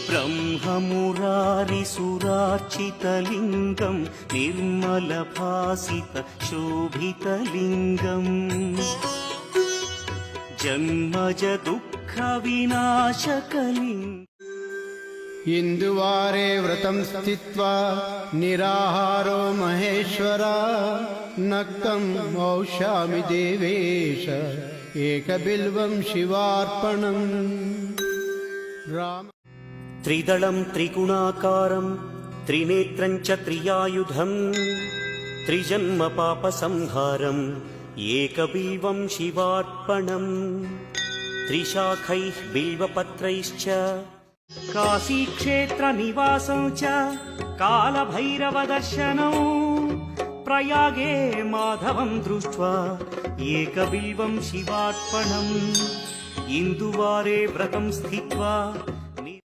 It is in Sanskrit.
ब्रह्ममुरारिसुरार्चितलिङ्गं निर्मलभासितशोभितलिङ्गम् जन्मज दुःखविनाशकलिङ्गम् इंदुवारे व्रतं स्थित्वा निराहारो महेश्वरा नक्तं औषामि देवेश एकबिल्वं शिवार्पणम् राम त्रिदलं त्रिगुणाकारं त्रिनेत्रं च त्रियायुधं त्रिजन्म पापसंहारम् एकबिल्वं शिवार्पणम् त्रिशाखैः बिल्वपत्रैश्च काशीक्षेत्रनिवासं च कालभैरवदर्शनौ प्रयागे माधवं दृष्ट्वा एकबिल्वं शिवार्पणम् इंदुवारे व्रतं स्थित्वा